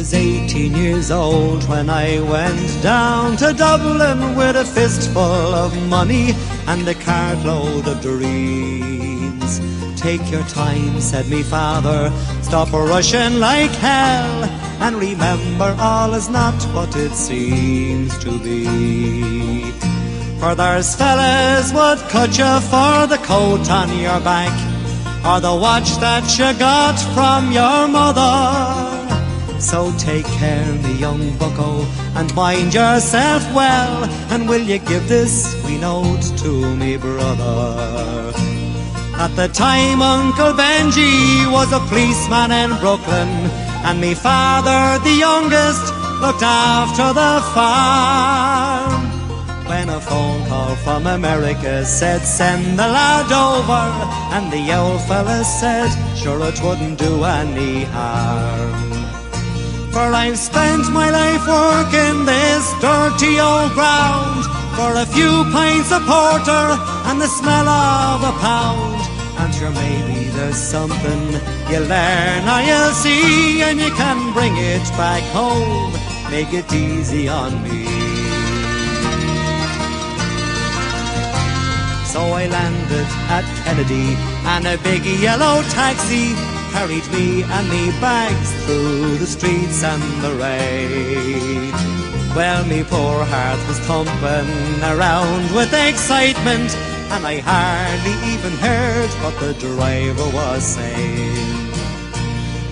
was 18 years old when I went down to Dublin with a fistful of money and a cartload of dreams. Take your time, said me father, stop rushing like hell, and remember all is not what it seems to be. For there's fellas would cut you for the coat on your back, or the watch that you got from your mother. So take care, me young bucko, and mind yourself well, and will you give this wee note to me brother? At the time Uncle Benji was a policeman in Brooklyn, and me father, the youngest, looked after the farm. When a phone call from America said send the lad over, and the old fella said sure it wouldn't do any harm. For I've spent my life working this dirty old ground for a few pints of porter and the smell of a pound. And sure maybe there's something you learn or you'll see, and you can bring it back home, make it easy on me. So I landed at Kennedy, and a big yellow taxi carried me and me bags through the streets and the rain. Well, me poor heart was thumping around with excitement, and I hardly even heard what the driver was saying.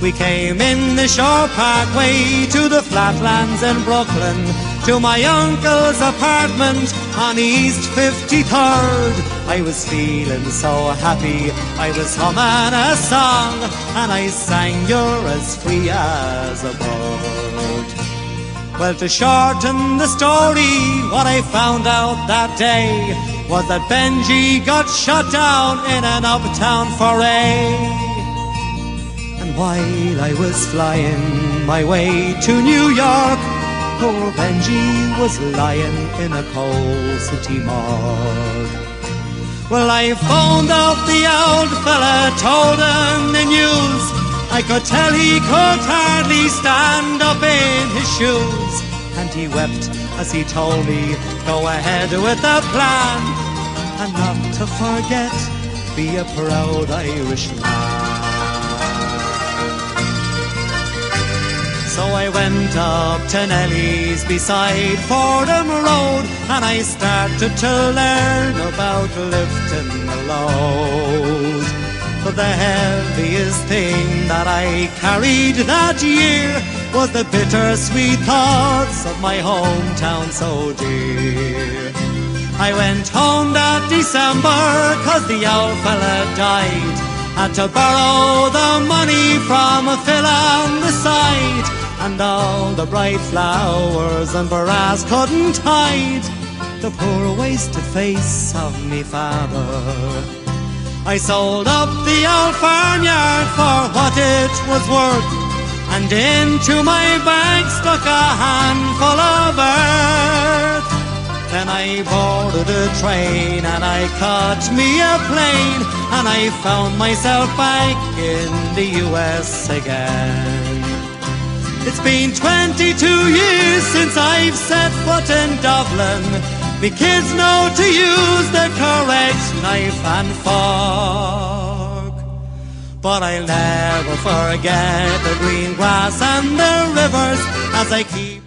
We came in the Shore Parkway to the flatlands in Brooklyn, to my uncle's apartment on East 53rd. I was feeling so happy, I was humming a song, and I sang "You're as free as a bird." Well, to shorten the story, what I found out that day was that Benji got shot down in an uptown foray. And while I was flying my way to New York, poor Benji was lying in a coal city morgue. Well, I phoned up the old fella, told him the news. I could tell he could hardly stand up in his shoes, and he wept as he told me, go ahead with the plan, and not to forget, be a proud Irishman. So I went up to Nelly's beside Fordham Road, and I started to learn about lifting the load. But the heaviest thing that I carried that year was the bittersweet thoughts of my hometown so dear. I went home that December 'cause the old fella died. Had to borrow the money from a Phil on the side, and all the bright flowers and brass couldn't hide the poor wasted face of me father. I sold up the old farmyard for what it was worth, and into my bag stuck a handful of earth. Then I boarded a train and I caught me a plane, and I found myself back in the US again. It's been 22 years since I've set foot in Dublin. Me kids know to use the correct knife and fork, but I'll never forget the green grass and the rivers as I keep